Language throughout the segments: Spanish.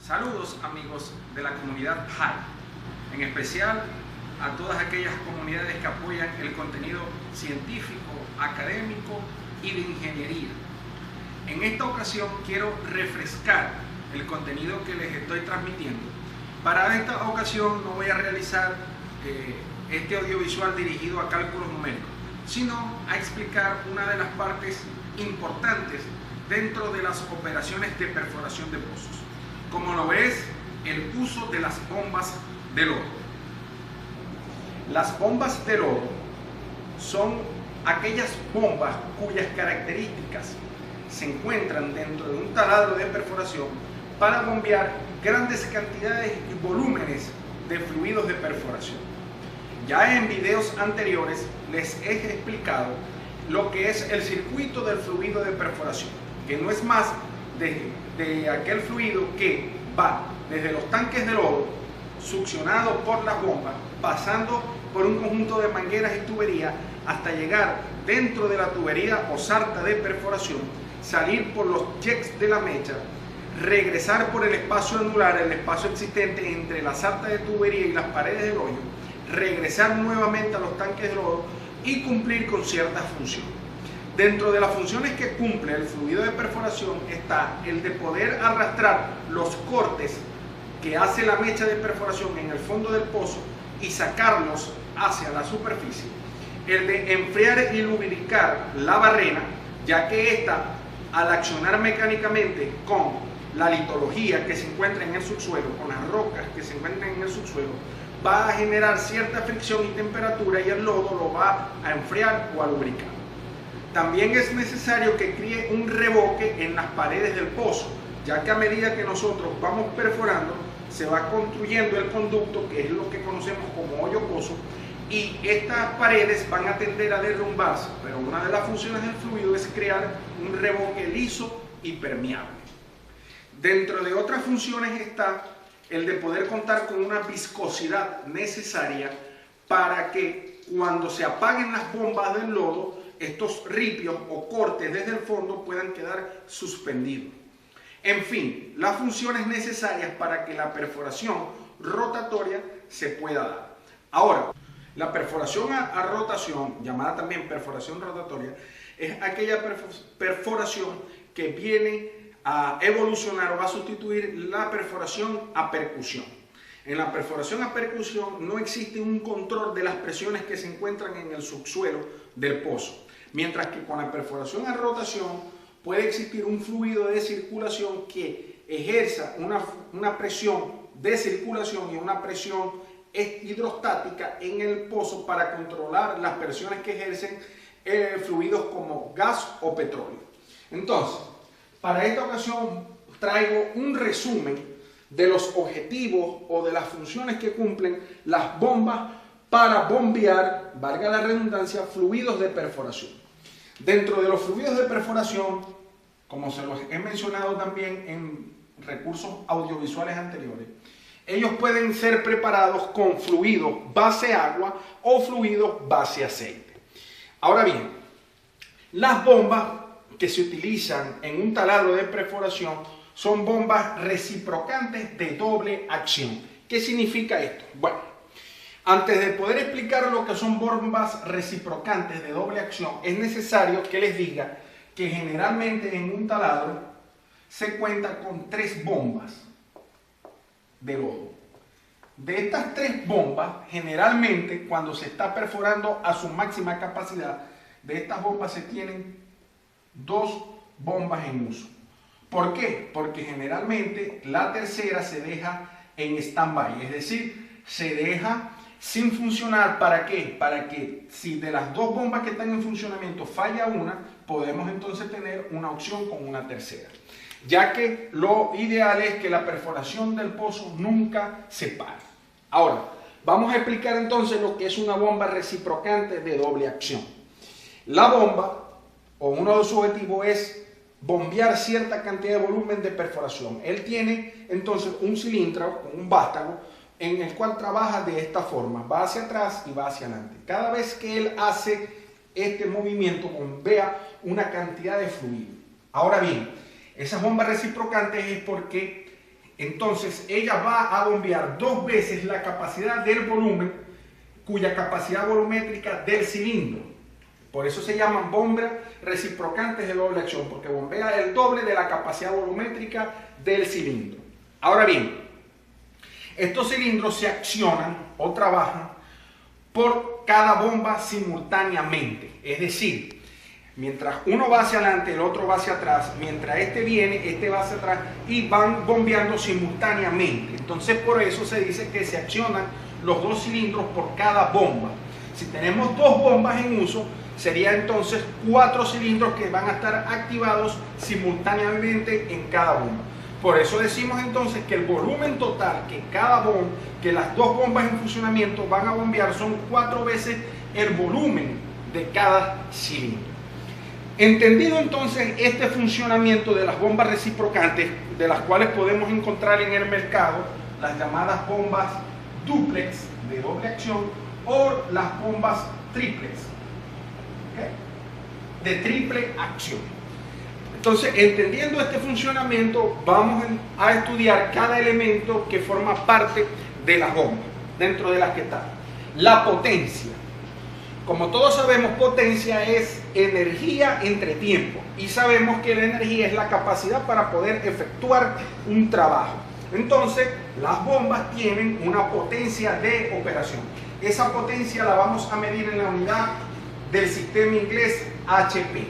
Saludos amigos de la comunidad HAI, en especial a todas aquellas comunidades que apoyan el contenido científico, académico y de ingeniería. En esta ocasión quiero refrescar el contenido que les estoy transmitiendo. Para esta ocasión no voy a realizar este audiovisual dirigido a cálculos numéricos, sino a explicar una de las partes importantes dentro de las operaciones de perforación de pozos, como lo es el uso de las bombas de lodo. Las bombas de lodo son aquellas bombas cuyas características se encuentran dentro de un taladro de perforación para bombear grandes cantidades y volúmenes de fluidos de perforación. Ya en videos anteriores les he explicado lo que es el circuito del fluido de perforación, que no es más de aquel fluido que va desde los tanques de lodo, succionado por las bombas, pasando por un conjunto de mangueras y tuberías hasta llegar dentro de la tubería o sarta de perforación, salir por los jets de la mecha, regresar por el espacio anular, el espacio existente entre la sarta de tubería y las paredes del hoyo, regresar nuevamente a los tanques de lodo y cumplir con ciertas funciones. Dentro de las funciones que cumple el fluido de perforación está el de poder arrastrar los cortes que hace la mecha de perforación en el fondo del pozo y sacarlos hacia la superficie, el de enfriar y lubricar la barrena, ya que ésta, al accionar mecánicamente con la litología que se encuentra en el subsuelo, con las rocas que se encuentran en el subsuelo, va a generar cierta fricción y temperatura y el lodo lo va a enfriar o a lubricar. También es necesario que críe un revoque en las paredes del pozo, ya que a medida que nosotros vamos perforando, se va construyendo el conducto, que es lo que conocemos como hoyo pozo, y estas paredes van a tender a derrumbarse, pero una de las funciones del fluido es crear un revoque liso y permeable. Dentro de otras funciones está el de poder contar con una viscosidad necesaria para que cuando se apaguen las bombas del lodo, estos ripios o cortes desde el fondo puedan quedar suspendidos. En fin, las funciones necesarias para que la perforación rotatoria se pueda dar. Ahora, la perforación a rotación, llamada también perforación rotatoria, es aquella perforación que viene a evolucionar o a sustituir la perforación a percusión. En la perforación a percusión no existe un control de las presiones que se encuentran en el subsuelo del pozo, mientras que con la perforación a rotación puede existir un fluido de circulación que ejerza una presión de circulación y una presión hidrostática en el pozo para controlar las presiones que ejercen fluidos como gas o petróleo. Entonces, para esta ocasión traigo un resumen de los objetivos o de las funciones que cumplen las bombas para bombear, valga la redundancia, fluidos de perforación. Dentro de los fluidos de perforación, como se los he mencionado también en recursos audiovisuales anteriores, ellos pueden ser preparados con fluidos base agua o fluidos base aceite. Ahora bien, las bombas que se utilizan en un taladro de perforación son bombas reciprocantes de doble acción. ¿Qué significa esto? Bueno, antes de poder explicar lo que son bombas reciprocantes de doble acción, es necesario que les diga que generalmente en un taladro se cuenta con 3 bombas de lodo. De estas 3 bombas, generalmente cuando se está perforando a su máxima capacidad, de estas bombas se tienen 2 bombas en uso. ¿Por qué? Porque generalmente la tercera se deja en stand-by, es decir, se deja sin funcionar. ¿Para qué? Para que si de las 2 bombas que están en funcionamiento falla una, podemos entonces tener una opción con una tercera, ya que lo ideal es que la perforación del pozo nunca se pare. Ahora, vamos a explicar entonces lo que es una bomba reciprocante de doble acción. La bomba, o uno de sus objetivos, es bombear cierta cantidad de volumen de perforación. Él tiene entonces un cilindro con un vástago en el cual trabaja de esta forma, va hacia atrás y va hacia adelante. Cada vez que él hace este movimiento, bombea una cantidad de fluido. Ahora bien, esas bombas reciprocantes es porque entonces ella va a bombear 2 veces la capacidad del volumen, cuya capacidad volumétrica del cilindro. Por eso se llaman bombas reciprocantes de doble acción, porque bombea el doble de la capacidad volumétrica del cilindro. Ahora bien, estos cilindros se accionan o trabajan por cada bomba simultáneamente. Es decir, mientras uno va hacia adelante, el otro va hacia atrás. Mientras este viene, este va hacia atrás y van bombeando simultáneamente. Entonces por eso se dice que se accionan los 2 cilindros por cada bomba. Si tenemos 2 bombas en uso, sería entonces 4 cilindros que van a estar activados simultáneamente en cada bomba. Por eso decimos entonces que el volumen total que las 2 bombas en funcionamiento van a bombear son 4 veces el volumen de cada cilindro. Entendido entonces este funcionamiento de las bombas reciprocantes, de las cuales podemos encontrar en el mercado las llamadas bombas dúplex de doble acción o las bombas triplex, ¿okay?, de triple acción. Entonces, entendiendo este funcionamiento, vamos a estudiar cada elemento que forma parte de la bomba, dentro de las que está. La potencia. Como todos sabemos, potencia es energía entre tiempo. Y sabemos que la energía es la capacidad para poder efectuar un trabajo. Entonces, las bombas tienen una potencia de operación. Esa potencia la vamos a medir en la unidad del sistema inglés HP.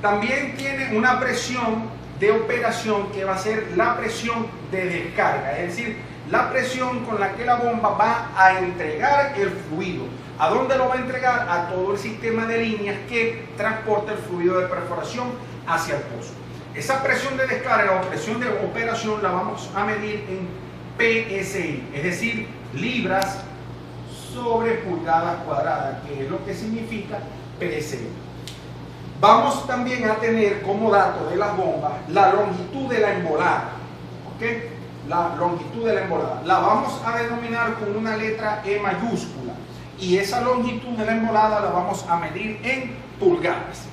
También tiene una presión de operación que va a ser la presión de descarga, es decir, la presión con la que la bomba va a entregar el fluido. ¿A dónde lo va a entregar? A todo el sistema de líneas que transporta el fluido de perforación hacia el pozo. Esa presión de descarga o presión de operación la vamos a medir en PSI, es decir, libras sobre pulgadas cuadradas, que es lo que significa PSI. Vamos también a tener como dato de las bombas la longitud de la embolada, ¿ok? La longitud de la embolada. La vamos a denominar con una letra E mayúscula y esa longitud de la embolada la vamos a medir en pulgadas.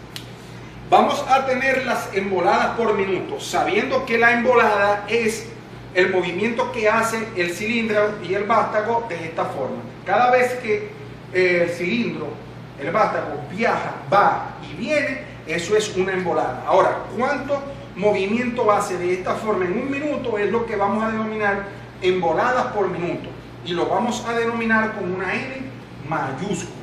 Vamos a tener las emboladas por minuto, sabiendo que la embolada es el movimiento que hace el cilindro y el vástago de esta forma. Cada vez que el cilindro, el vástago, viaja, va y viene, eso es una embolada. Ahora, ¿cuánto movimiento hace de esta forma en un minuto? Es lo que vamos a denominar emboladas por minuto. Y lo vamos a denominar con una N mayúscula.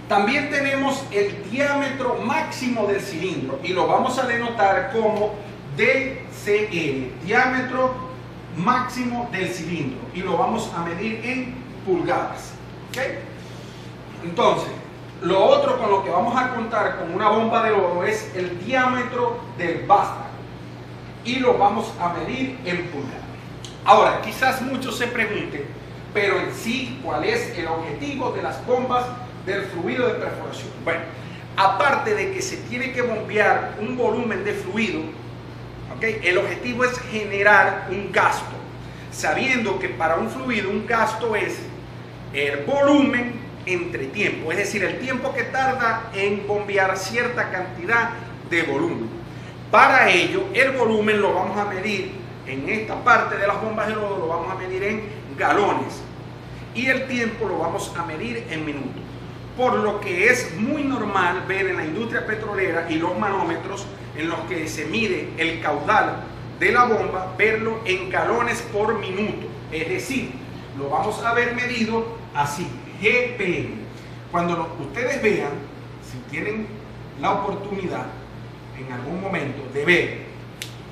También tenemos el diámetro máximo del cilindro y lo vamos a denotar como DCL, diámetro máximo del cilindro, y lo vamos a medir en pulgadas. ¿Okay? Entonces, lo otro con lo que vamos a contar con una bomba de lodo es el diámetro del vástago y lo vamos a medir en pulgadas. Ahora, quizás muchos se pregunten, pero en sí, ¿cuál es el objetivo de las bombas del fluido de perforación? Bueno, aparte de que se tiene que bombear un volumen de fluido, ¿okay?, el objetivo es generar un gasto, sabiendo que para un fluido un gasto es el volumen entre tiempo, es decir, el tiempo que tarda en bombear cierta cantidad de volumen. Para ello, el volumen lo vamos a medir en esta parte de las bombas de lodo, lo vamos a medir en galones y el tiempo lo vamos a medir en minutos. Por lo que es muy normal ver en la industria petrolera y los manómetros en los que se mide el caudal de la bomba, verlo en galones por minuto, es decir, lo vamos a ver medido así, GPM. Cuando ustedes vean, si tienen la oportunidad en algún momento de ver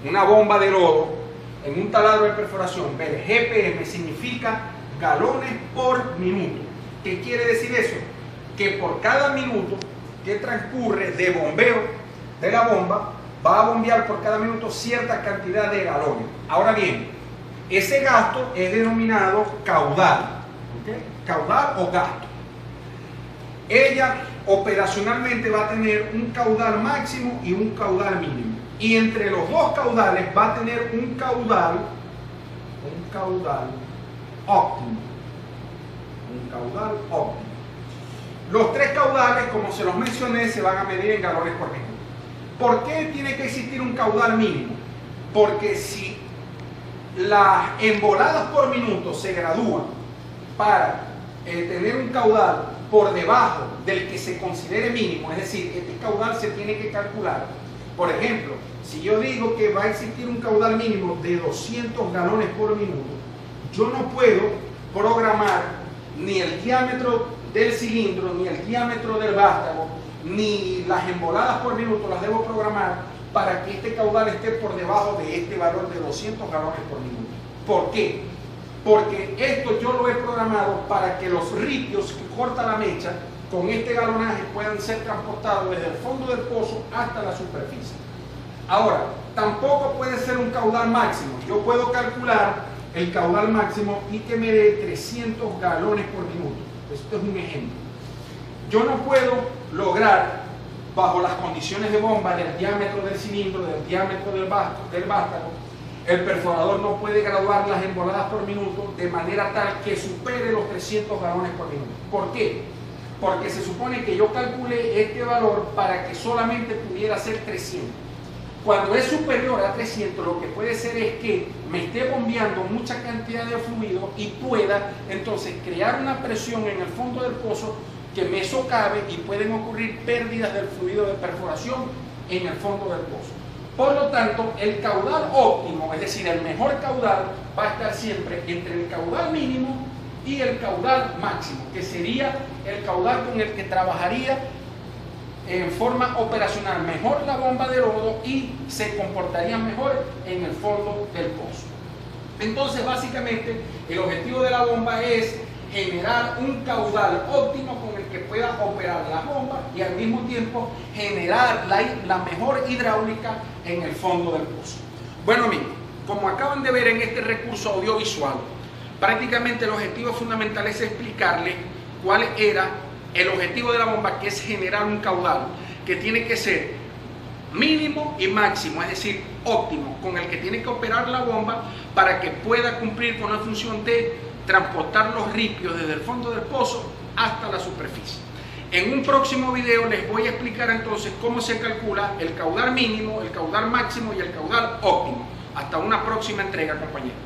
una bomba de lodo en un taladro de perforación, ver GPM significa galones por minuto. ¿Qué quiere decir eso? Que por cada minuto que transcurre de bombeo de la bomba, va a bombear por cada minuto cierta cantidad de galones. Ahora bien, ese gasto es denominado caudal, ¿okay?, caudal o gasto. Ella operacionalmente va a tener un caudal máximo y un caudal mínimo. Y entre los dos caudales va a tener un caudal óptimo. Un caudal óptimo. Los 3 caudales, como se los mencioné, se van a medir en galones por minuto. ¿Por qué tiene que existir un caudal mínimo? Porque si las emboladas por minuto se gradúan para tener un caudal por debajo del que se considere mínimo, es decir, este caudal se tiene que calcular. Por ejemplo, si yo digo que va a existir un caudal mínimo de 200 galones por minuto, yo no puedo programar ni el diámetro del cilindro, ni el diámetro del vástago, ni las emboladas por minuto las debo programar para que este caudal esté por debajo de este valor de 200 galones por minuto. ¿Por qué? Porque esto yo lo he programado para que los ripios que corta la mecha con este galonaje puedan ser transportados desde el fondo del pozo hasta la superficie. Ahora, tampoco puede ser un caudal máximo. Yo puedo calcular el caudal máximo y que me dé 300 galones por minuto. Esto es un ejemplo. Yo no puedo lograr, bajo las condiciones de bomba, del diámetro del cilindro, del diámetro del vástago, el perforador no puede graduar las emboladas por minuto de manera tal que supere los 300 galones por minuto. ¿Por qué? Porque se supone que yo calcule este valor para que solamente pudiera ser 300. Cuando es superior a 300, lo que puede ser es que me esté bombeando mucha cantidad de fluido y pueda entonces crear una presión en el fondo del pozo que me socave y pueden ocurrir pérdidas del fluido de perforación en el fondo del pozo. Por lo tanto, el caudal óptimo, es decir, el mejor caudal, va a estar siempre entre el caudal mínimo y el caudal máximo, que sería el caudal con el que trabajaría en forma operacional mejor la bomba de lodo y se comportaría mejor en el fondo del pozo. Entonces, básicamente, el objetivo de la bomba es generar un caudal óptimo con el que pueda operar la bomba y al mismo tiempo generar la mejor hidráulica en el fondo del pozo. Bueno amigos, como acaban de ver en este recurso audiovisual, prácticamente el objetivo fundamental es explicarles cuál era el objetivo de la bomba, que es generar un caudal que tiene que ser mínimo y máximo, es decir, óptimo, con el que tiene que operar la bomba para que pueda cumplir con la función de transportar los ripios desde el fondo del pozo hasta la superficie. En un próximo video les voy a explicar entonces cómo se calcula el caudal mínimo, el caudal máximo y el caudal óptimo. Hasta una próxima entrega, compañeros.